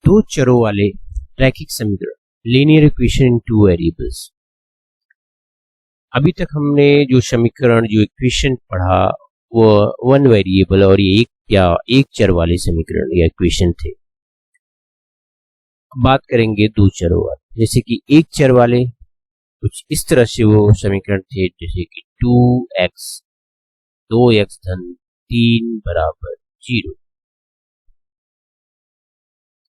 दो चरों वाले रैखिक समीकरण, linear equation in two variables. अभी तक हमने जो समीकरण, जो इक्वेशन पढ़ा वो वन वेरिएबल और ये एक चर वाले समीकरण या इक्वेशन थे। बात करेंगे दो चरों वाले, जैसे कि एक चर वाले कुछ इस तरह से वो समीकरण थे, जैसे कि 2x 2x धन 3 बराबर 0।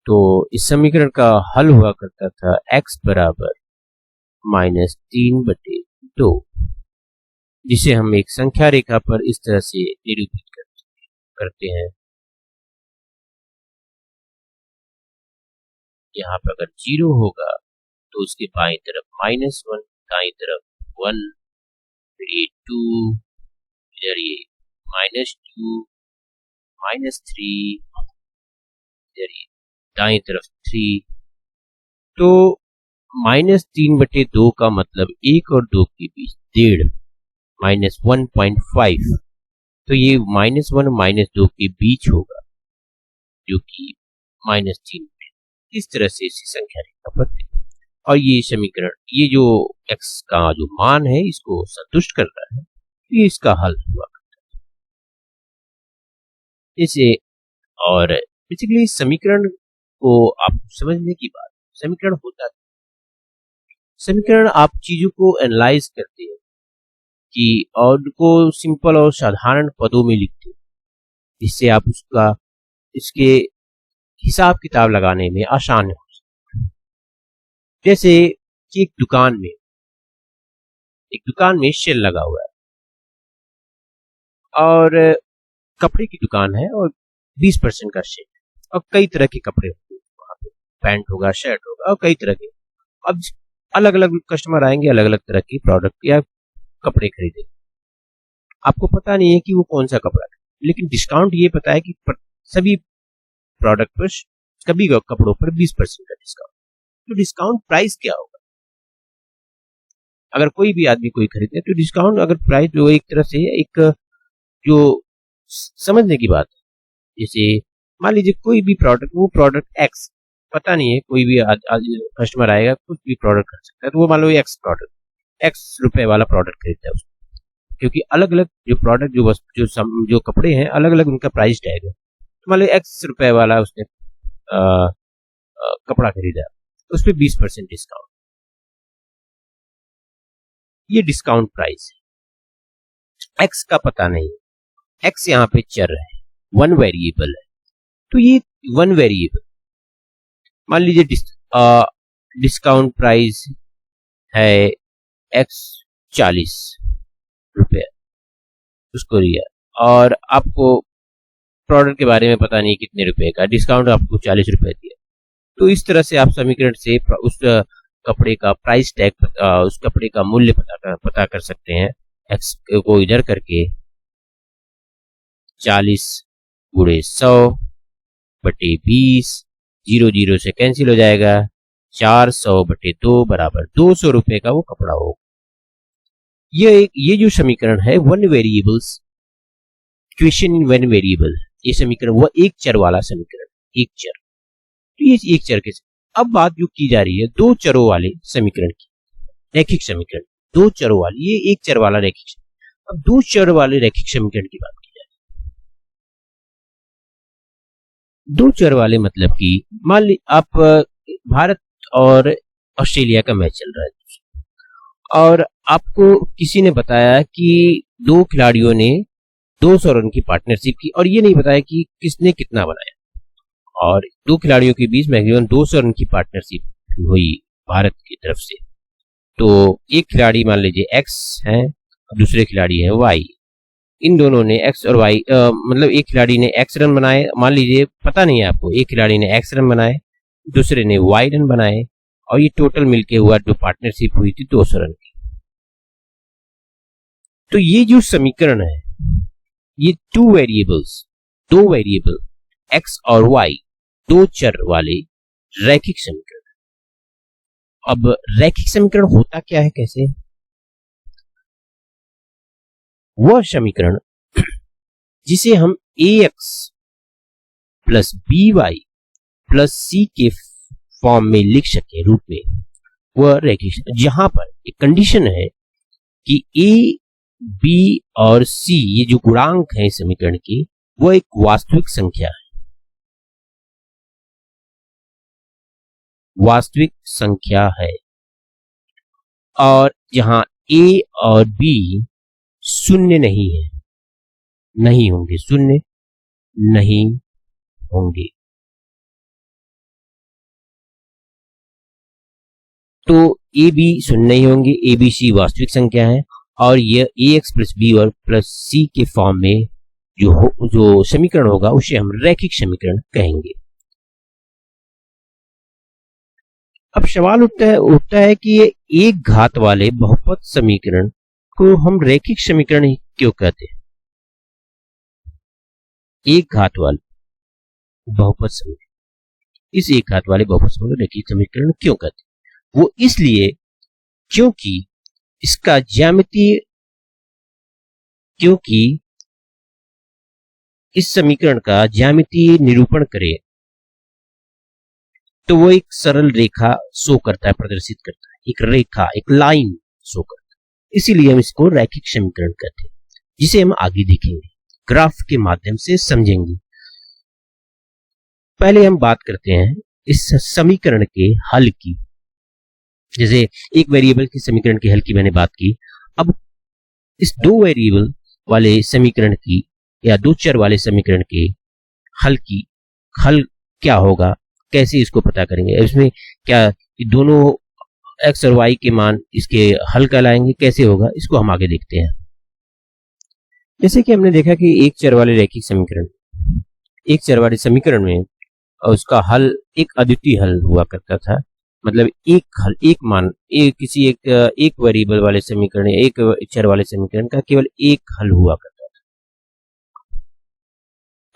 तो इस समीकरण का हल हुआ करता था x बराबर -3/2, जिसे हम एक संख्या रेखा पर इस तरह से निरूपित करते हैं। यहाँ पर अगर 0 होगा तो उसके बाईं तरफ -1, दाईं तरफ 1, फिर ये 2, इधर ये -2, -3, इधर ये दाईं तरफ 3। तो -3/2 का मतलब 1 और 2 के बीच 1.5 -1.5, तो ये -1 और -2 के बीच होगा, जो कि -3 इस तरह से इसी संख्या रेखा पर है। और ये समीकरण, ये जो x का जो मान है इसको संतुष्ट कर रहा है, ये इसका हल हुआ करता है इसे। और बेसिकली समीकरण को आप समझने की बात, समीकरण होता है, समीकरण आप चीजों को एनालाइज करते हैं कि और उनको सिंपल और साधारण पदों में लिखते हैं, जिससे आप इसके हिसाब किताब लगाने में आसान हो। जैसे कि एक दुकान में सेल लगा हुआ है और कपड़े की दुकान है और 20% का सेल, और कई तरह के कपड़े होंगे वहां पे, पैंट होगा, शर्ट होगा और कई तरह के। अब अलग अलग कस्टमर आएंगे, अलग अलग तरह के प्रोडक्ट या कपड़े खरीदेंगे। आपको पता नहीं है कि वो कौन सा कपड़ा है, लेकिन डिस्काउंट ये पता है कि सभी प्रोडक्ट पर, सभी कपड़ों पर 20% का डिस्काउंट। तो डिस्काउंट प्राइस क्या होगा? अगर कोई भी आदमी कोई खरीदे तो डिस्काउंट, अगर प्राइस जो एक तरह से एक जो समझने की बात है, जैसे मान लीजिए कोई भी प्रोडक्ट, वो प्रोडक्ट एक्स, पता नहीं है, कोई भी कस्टमर आएगा कुछ भी प्रोडक्ट खरीद सकता है, तो वो मान लो एक्स प्रोडक्ट, एक्स रुपए वाला प्रोडक्ट खरीदता है उसको, क्योंकि अलग अलग जो प्रोडक्ट, जो वस्तु, जो कपड़े हैं, अलग अलग उनका प्राइस टैग है। तो मान लो एक्स रुपए वाला उसने कपड़ा खरीदा, उस पर 20% डिस्काउंट, ये डिस्काउंट प्राइस है। एक्स का पता नहीं, एक्स यहाँ पे चर है, वन वेरिएबल है, तो ये वन वेरिएबल, मान लीजिए डिस्काउंट प्राइस है एक्स 40 रुपये, उसको लिया, और आपको प्रोडक्ट के बारे में पता नहीं कितने रुपए का, डिस्काउंट आपको 40 रुपए दिया। तो इस तरह से आप समीकरण से उस कपड़े का प्राइस टैग, उस कपड़े का मूल्य पता कर सकते हैं। एक्स को इधर करके 40 गुणे 100 बटे 20, 0 0 से कैंसिल हो जाएगा, 400 बटे 2 बराबर 200 रुपए का वो कपड़ा होगा। ये जो समीकरण है one variables equation in one variable, ये समीकरण वो एक चर वाला समीकरण, एक चर। तो ये एक चर के, अब बात जो की जा रही है दो चरों वाले समीकरण की, रैखिक समीकरण, दो चरों वाले, ये एक चर वाला रैखिक समीकरण। अब दो चर वाले रैखिक समीकरण की बात की जाए, दो चर वाले मतलब कि मान ली आप भारत और ऑस्ट्रेलिया का मैच चल रहा है और आपको किसी ने बताया कि दो खिलाड़ियों ने 200 रन की पार्टनरशिप की, और ये नहीं बताया कि किसने कितना बनाया, और दो खिलाड़ियों के बीच मैक्सिमम 200 रन की पार्टनरशिप हुई भारत की तरफ से। तो एक खिलाड़ी मान लीजिए एक्स है और दूसरे खिलाड़ी है वाई, इन दोनों ने एक्स और वाई, मतलब एक खिलाड़ी ने एक्स रन बनाए, मान लीजिए पता नहीं है आपको, एक खिलाड़ी ने एक्स रन बनाए, दूसरे ने वाई रन बनाए, और ये टोटल मिलके हुआ जो पार्टनरशिप हुई थी 200 रन की। तो ये जो समीकरण है, ये दो वेरिएबल एक्स और वाई, दो चर वाले रैखिक समीकरण। अब रैखिक समीकरण होता क्या है, कैसे? वह समीकरण जिसे हम ax प्लस by प्लस सी के फॉर्म में लिख सके रूप में, वह रैखिक, जहां पर एक कंडीशन है कि ए बी और सी ये जो गुणांक है समीकरण के, वो एक वास्तविक संख्या है, वास्तविक संख्या है, और जहां ए और बी शून्य नहीं है, नहीं होंगे, शून्य नहीं होंगे। तो ए बी शून्य नहीं होंगे, ए बी सी वास्तविक संख्या है, और यह ए एक्स प्लस बी और प्लस सी के फॉर्म में जो समीकरण होगा उसे हम रैखिक समीकरण कहेंगे। अब सवाल उठता है कि ये एक घात वाले बहुपद समीकरण को हम रैखिक समीकरण क्यों कहते हैं? एक घात वाले बहुपद समीकरण, इस एक घात वाले बहुपद समीकरण को रैखिक समीकरण क्यों कहते हैं? वो इसलिए क्योंकि इसका ज्यामितीय, क्योंकि इस समीकरण का ज्यामितीय निरूपण करें तो वो एक सरल रेखा शो करता है, प्रदर्शित करता है, एक रेखा, एक लाइन शो करता है। इसीलिए हम इसको रैखिक समीकरण कहते हैं, जिसे हम आगे देखेंगे, ग्राफ के माध्यम से समझेंगे। पहले हम बात करते हैं इस समीकरण के हल की। जैसे एक वेरिएबल के समीकरण के हल की मैंने बात की, अब इस दो वेरिएबल वाले समीकरण की या दो चर वाले समीकरण के हल क्या होगा, कैसे इसको पता करेंगे? इसमें क्या दोनों x और y के मान इसके हल कहलाएंगे, कैसे होगा, इसको हम आगे देखते हैं। जैसे कि हमने देखा कि एक चर वाले रैखिक समीकरण, एक चर वाले समीकरण में उसका हल एक अद्वितीय हल हुआ करता था, मतलब एक हल, एक मान, किसी एक वेरिएबल वाले समीकरण, एक चर वाले समीकरण का केवल एक हल हुआ करता था।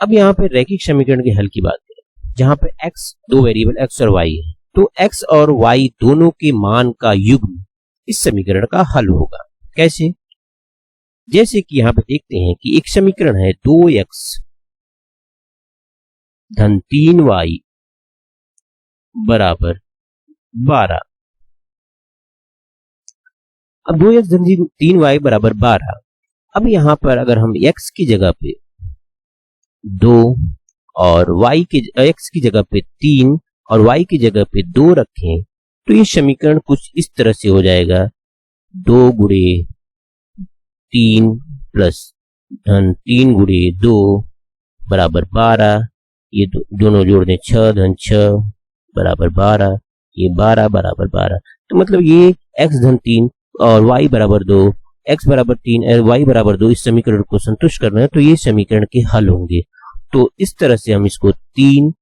अब यहाँ पे रैखिक समीकरण के हल की बात करें, जहां पे x, दो वेरिएबल x और y है, तो x और y दोनों के मान का युग्म इस समीकरण का हल होगा। कैसे? जैसे कि यहां पे देखते हैं कि एक समीकरण है 2x धन 3y बराबर 12। अब 2x धन 3y बराबर 12। अब यहां पर अगर हम x की जगह पे 2 और x की जगह पे 3 और y की जगह पे 2 रखें, तो ये समीकरण कुछ इस तरह से हो जाएगा, 2 गुणे 3 प्लस धन 3 गुणे 2 बराबर 12। ये दोनों जोड़ दें, 6 धन 6 बराबर 12, ये 12 बराबर 12। तो मतलब ये x धन 3 और y बराबर 2, x बराबर 3 और y बराबर 2 इस समीकरण को संतुष्ट करना है, तो ये समीकरण के हल होंगे। तो इस तरह से हम इसको 3,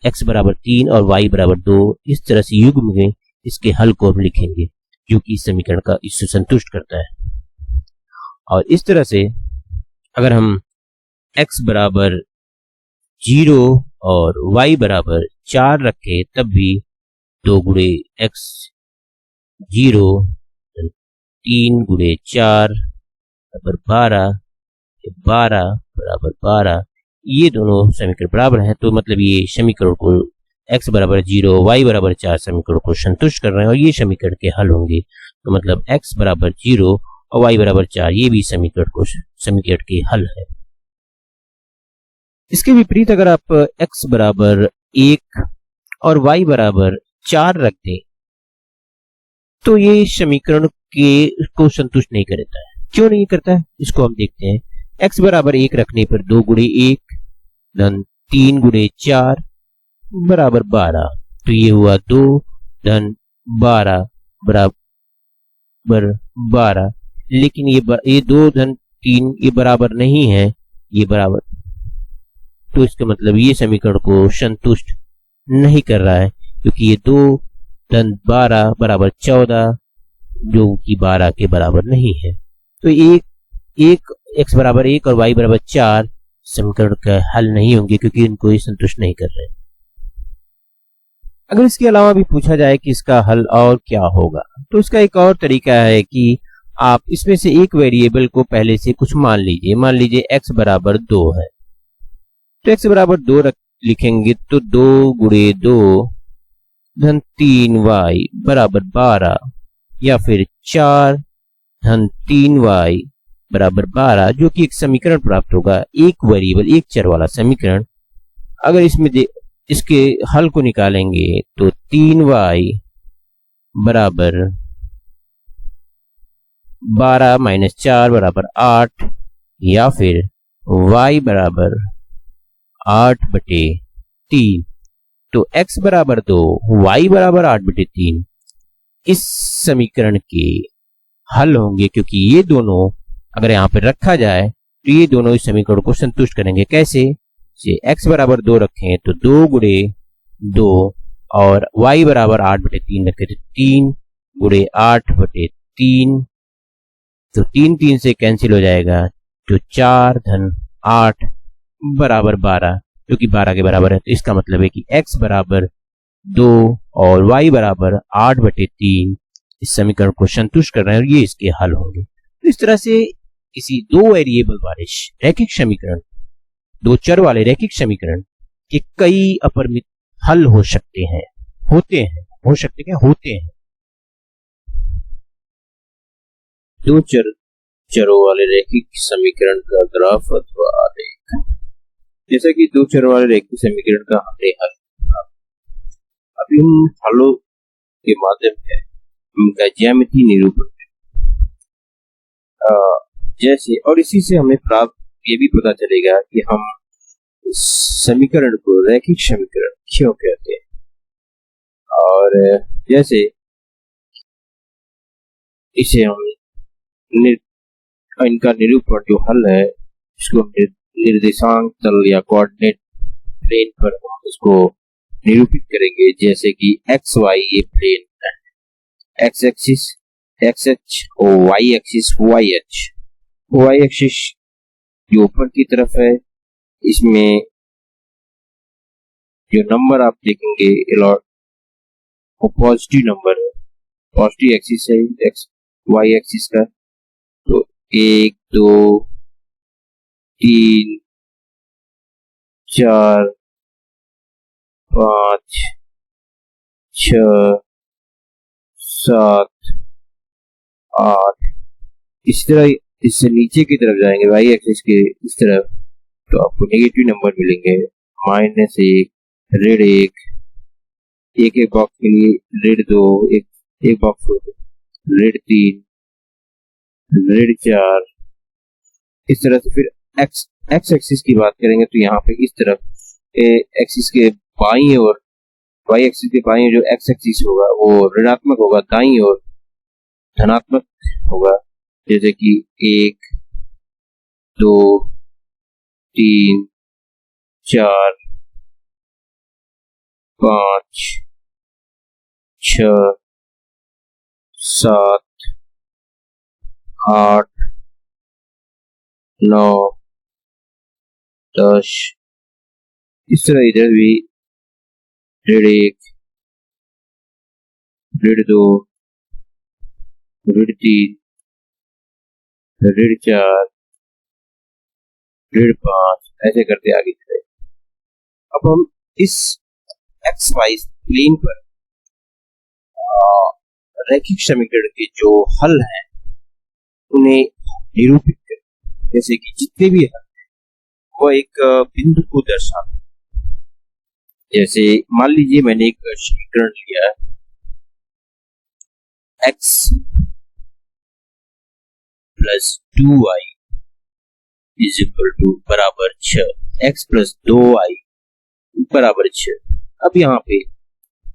x बराबर 3 और y बराबर 2 इस तरह से युग्म में इसके हल को हम लिखेंगे, जो कि इस समीकरण का इससे संतुष्ट करता है। और इस तरह से अगर हम x बराबर 0 और y बराबर 4 रखें, तब भी 2 गुणे x 0 3 गुणे 4 बराबर 12, 12 बराबर 12, ये दोनों समीकरण बराबर हैं। तो मतलब ये समीकरण को x बराबर 0 y बराबर 4 समीकरण को संतुष्ट कर रहे हैं और ये समीकरण के हल होंगे। तो मतलब x बराबर 0 और y बराबर 4 ये भी समीकरण के हल है। इसके विपरीत अगर आप x बराबर 1 और y बराबर 4 रख दें, तो ये समीकरण को संतुष्ट नहीं करता है। क्यों नहीं करता है, इसको हम देखते हैं। x बराबर 1 रखने पर 2 गुणे 1 धन 3 गुणे 4 बराबर 12, तो ये हुआ 2 धन 12 बराबर 12। लेकिन ये 2 धन 3 ये बराबर नहीं है, ये बराबर, तो इसका मतलब ये समीकरण को संतुष्ट नहीं कर रहा है, क्योंकि ये 2 धन 12 बराबर 14 जो कि 12 के बराबर नहीं है। तो एक x बराबर 1 और y बराबर 4 समीकरण का हल नहीं होंगे, क्योंकि इनको ये संतुष्ट नहीं कर रहे। अगर इसके अलावा भी पूछा जाए कि इसका हल और क्या होगा, तो इसका एक और तरीका है कि आप इसमें से एक वेरिएबल को पहले से कुछ मान लीजिए। मान लीजिए x बराबर 2 है, तो x बराबर 2 लिखेंगे तो 2 × 2 धन 3y बराबर 12 या फिर 4 धन 3y बराबर 12, जो कि एक समीकरण प्राप्त होगा, एक वेरिएबल एक चर वाला समीकरण। अगर इसमें इसके हल को निकालेंगे तो 3y बराबर 12 - 4 बराबर 8 या फिर y बराबर 8/3। तो x बराबर 2, y बराबर 8/3 इस समीकरण के हल होंगे, क्योंकि ये दोनों अगर यहाँ पे रखा जाए तो ये दोनों इस समीकरण को संतुष्ट करेंगे। कैसे? x बराबर 2 रखें तो 2 × 2 और y बराबर 8/3 रखें तो 3 × 8/3, तो 3 3 से कैंसिल हो जाएगा, तो 4 धन 8 बराबर 12, जो कि 12 के बराबर है। तो इसका मतलब है कि x बराबर 2 और y बराबर 8/3 इस समीकरण को संतुष्ट कर रहे हैं और ये इसके हल होंगे। तो इस तरह से किसी दो वेरिएबल वाले रैखिक समीकरण, दो चर वाले रैखिक समीकरण के कई अपरिमित हल हो सकते हैं, होते हैं। दो चरों वाले रैखिक समीकरण का ग्राफ अथवा आलेख। जैसा कि दो चरों वाले रैखिक समीकरण का हमने हल किया, अभी हम हलों के माध्यम से उनका ज्यामितीय निरूपण जैसे, और इसी से हमें प्राप्त ये भी पता चलेगा कि हम इस समीकरण को रैखिक समीकरण क्यों कहते हैं। और जैसे इसे हम इनका निरूपण जो हल है, इसको निर्देशांक तल या कोऑर्डिनेट प्लेन पर हम इसको निरूपित करेंगे। जैसे कि एक्स वाई ये प्लेन है, एक्स एक्सिस एक्स एच और Y axis Y H. Y axis जो ऊपर की तरफ है, इसमें जो नंबर आप देखेंगे वो पॉजिटिव नंबर है, पॉजिटिव एक्सिस है एक्स वाई एक्सिस का। तो 1 2 3 4 5 6 7 8, इस तरह इससे नीचे की तरफ जाएंगे वाई एक्सिस के इस तरफ, तो आपको नेगेटिव नंबर मिलेंगे। -1, -1, एक बॉक्स के लिए -2, एक बॉक्स -3, -4, इस तरह से। फिर एक्स एक्सिस की बात करेंगे तो यहाँ पे इस तरफ एक्सिस के बाईं ओर, वाई एक्सिस के बाईं जो एक्स एक्सिस होगा वो ऋणात्मक होगा, दाईं ओर धनात्मक होगा। जैसे कि 1 2 3 4 5 6 7 8 9 10, इस तरह इधर भी 1.5 1.2 1.3 1.4 1.5, ऐसे करते आगे चले। अब हम इस एक्स वाई प्लेन पर रैखिक समीकरण के जो हल हैं उन्हें निरूपित करें। जैसे कि जितने भी हल हैं वो एक बिंदु को दर्शाते हैं। जैसे मान लीजिए मैंने एक समीकरण लिया, x + 2y = बराबर 6, x + 2y बराबर 6। अब यहाँ पे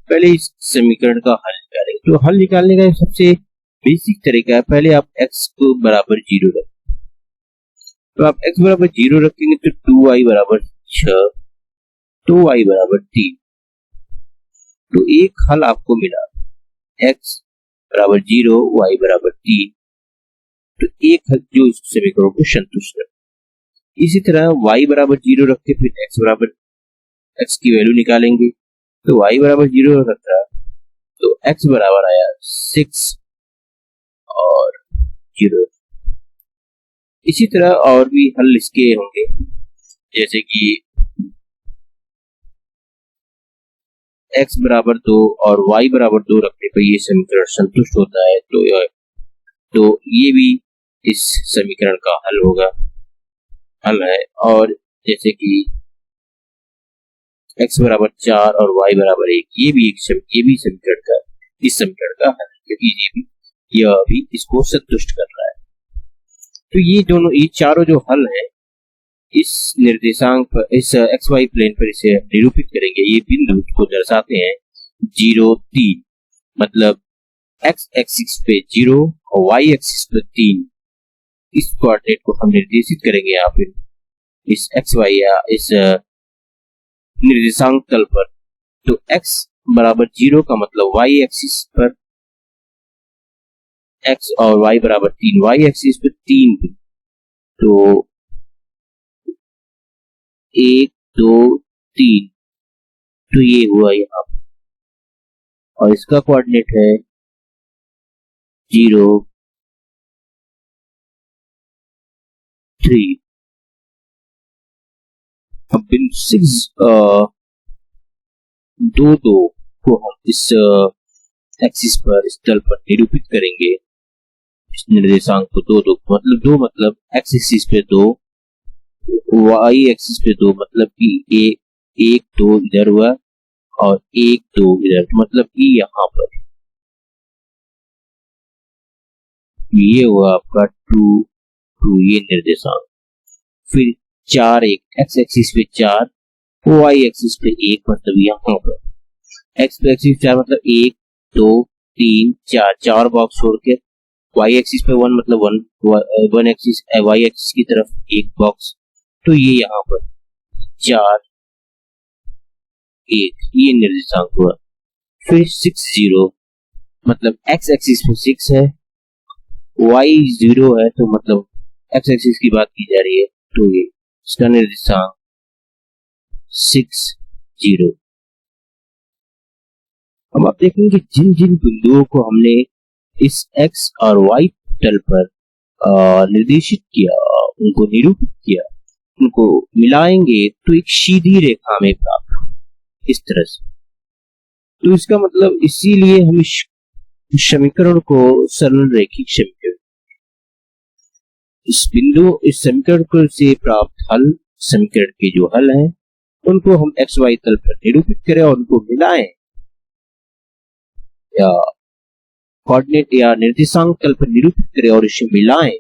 पहले इस समीकरण का हल निकालेंगे। तो हल निकालने का सबसे बेसिक तरीका है, पहले आप x को बराबर 0 रखें। तो आप x बराबर 0 रखेंगे तो 2y बराबर 6, 2y बराबर 3। तो एक हल आपको मिला, x बराबर 0, y बराबर 3। तो एक हल जो इस समीकरण को संतुष्ट है। इसी तरह y बराबर 0 रख के फिर x की वैल्यू निकालेंगे। तो y बराबर 0 रखा तो x बराबर आया 6 और 0। इसी तरह और भी हल इसके होंगे, जैसे कि x बराबर 2 और y बराबर 2 रखने पर ये समीकरण संतुष्ट होता है, तो ये भी इस समीकरण का हल है। और जैसे कि x बराबर 4 और y बराबर 1, ये भी इस समीकरण का हल है, क्योंकि यह भी इसको संतुष्ट कर रहा है। तो ये चारों जो हल है, इस निर्देशांक पर, इस xy प्लेन पर इसे निरूपित करेंगे। ये बिंदु को दर्शाते हैं 0, 3, मतलब x एक्सिस पे 0 और y एक्सिस पे 3। इस कोऑर्डिनेट को हम निर्देशित करेंगे यहाँ पे इस xy या इस निर्देशांक तल पर। तो x बराबर 0 का मतलब y एक्सिस पर x और y बराबर 3, y एक्सिस पे 3, तो 1, 2, 3, तो ये हुआ यहाँ, और इसका कोऑर्डिनेट है 0, 3। अब बिंदु 6, 2, 2 को हम इस एक्सिस पर, इस तल पर निरूपित करेंगे। इस निर्देशांक को 2, 2 मतलब x एक्सिस पे 2, y एक्सिस पे 2, मतलब कि 1, 2 इधर हुआ और 1, 2 इधर, मतलब कि यहाँ पर ये हुआ आपका 2, 2 ये निर्देशांक। फिर 4, 1 x एक्सिस पे 4, y एक्सिस पे 1, मतलब यहाँ पर x पे एक्सिस 4 मतलब 1, 2, 3, 4, 4 बॉक्स छोड़ के y एक्सिस पे 1 मतलब 1 एक्सिस y एक्सिस की तरफ 1 बॉक्स, तो ये यहाँ पर 4, 1 ये निर्देशांक हुआ। फिर 6, 0 मतलब x एक्सिस पे 6 है, y 0 है, तो मतलब x एक्सिस की बात की जा रही है, तो ये इसका निर्देशांक 6, 0। अब आप देखेंगे जिन जिन बिंदुओं को हमने इस x और y तल पर निर्देशित किया, उनको निरूपित किया, उनको मिलाएंगे तो एक सीधी रेखा में प्राप्त इस तरह से। तो इसका मतलब इसीलिए हम इस समीकरण को सरल रैखिक समीकरण, इस समीकरण से प्राप्त हल, समीकरण के जो हल हैं उनको हम एक्स वाई तल पर निरूपित करें और उनको मिलाएं या कोऑर्डिनेट या निर्देशांक तल पर निरूपित करें और इसे मिलाएं,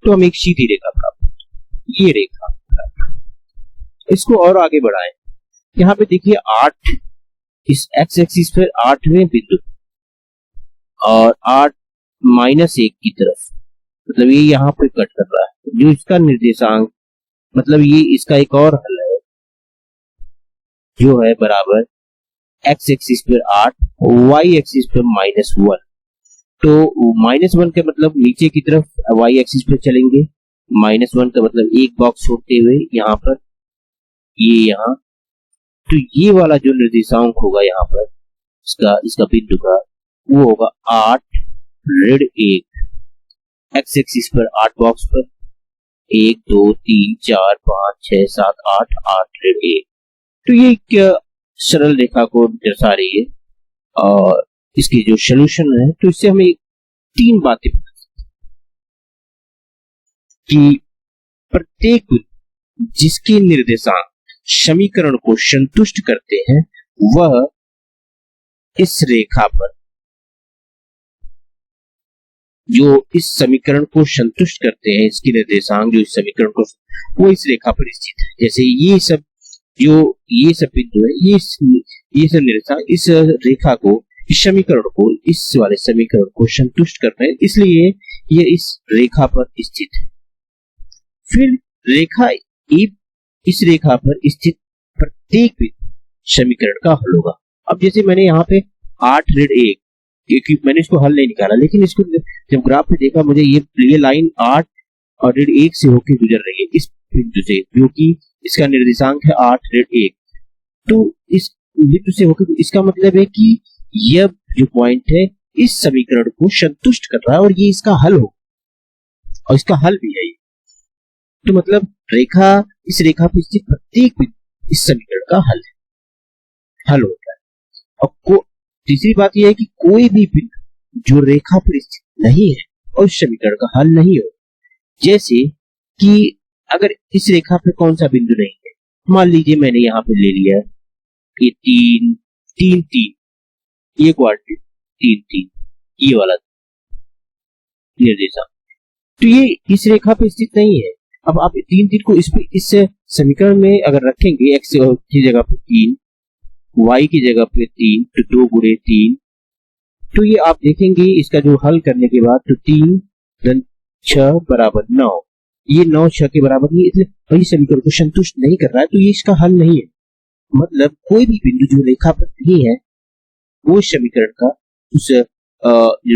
तो हम एक सीधी रेखा प्राप्त, ये रेखा। इसको और आगे बढ़ाएं, यहाँ पे देखिए 8, इस एक्स एक्सिस पर 8वें बिंदु और 8 -1 की तरफ, मतलब ये यहाँ पे कट कर रहा है, जो इसका निर्देशांक, मतलब ये इसका एक और हल है जो है बराबर एक्स एक्सिस पर 8, वाई एक्सिस पर -1। तो -1 का मतलब नीचे की तरफ वाई एक्सिस पे चलेंगे, -1 का मतलब एक बॉक्स छोड़ते हुए यहाँ पर, ये यहाँ, तो ये वाला जो निर्देशांक होगा यहाँ पर इसका बिंदु का, वो होगा 8, ऋण 1, एक्स एक्सिस पर 8 बॉक्स पर 1, 2, 3, 4, 5, 6, 7, 8, 8 ऋण 1। तो ये एक सरल रेखा को दर्शा रही है और इसकी जो सॉल्यूशन है, तो इससे हमें 3 बातें पता कि प्रत्येक जिसके निर्देशांक समीकरण को संतुष्ट करते हैं, वह इस रेखा पर, जो इस समीकरण को संतुष्ट करते हैं, इसके निर्देशांक जो इस समीकरण को, वो इस रेखा पर स्थित है। जैसे ये सब बिंदु है, ये सब निर्देशांक इस रेखा को, इस समीकरण को, इस वाले समीकरण को संतुष्ट करते हैं, इसलिए ये इस रेखा पर स्थित है। फिर रेखा इस रेखा पर स्थित प्रत्येक समीकरण का हल होगा। अब जैसे मैंने यहाँ पे 8 ऋण 1, क्योंकि मैंने इसको हल नहीं निकाला, लेकिन इसको जब ग्राफ में देखा, मुझे ये लाइन 8 और ऋण 1 से होकर गुजर रही है, इस बिंदु से, जो कि इसका निर्देशांक है 8 ऋण 1। तो इस बिंदु से होकर, इसका मतलब है कि यह जो पॉइंट है इस समीकरण को संतुष्ट कर रहा है और ये इसका हल हो, और इसका हल भी है। तो मतलब इस रेखा पर स्थित प्रत्येक बिंदु इस समीकरण का हल होता है। और तीसरी बात यह है कि कोई भी बिंदु जो रेखा पर स्थित नहीं है और उस समीकरण का हल नहीं हो। जैसे कि अगर इस रेखा पे कौन सा बिंदु नहीं है, मान लीजिए मैंने यहाँ पे ले लिया ये 3 3 3, ये क्वाड्रेंट 3 3, ये वाला निर्देशांक, तो ये इस रेखा पे स्थित नहीं है। अब आप 3 3 को इस समीकरण में अगर रखेंगे, x की जगह पे 3, y की जगह पे 3, तो 2 गुणे 3, तो ये आप देखेंगे इसका जो हल करने के बाद, तो 3 धन 6 बराबर 9, ये 9 6 के बराबर नहीं, इसलिए इस समीकरण को संतुष्ट नहीं कर रहा है, तो ये इसका हल नहीं है। मतलब कोई भी बिंदु जो रेखा पर नहीं है वो समीकरण का, उस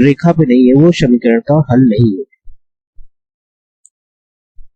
रेखा पे नहीं है, वो समीकरण का हल नहीं है।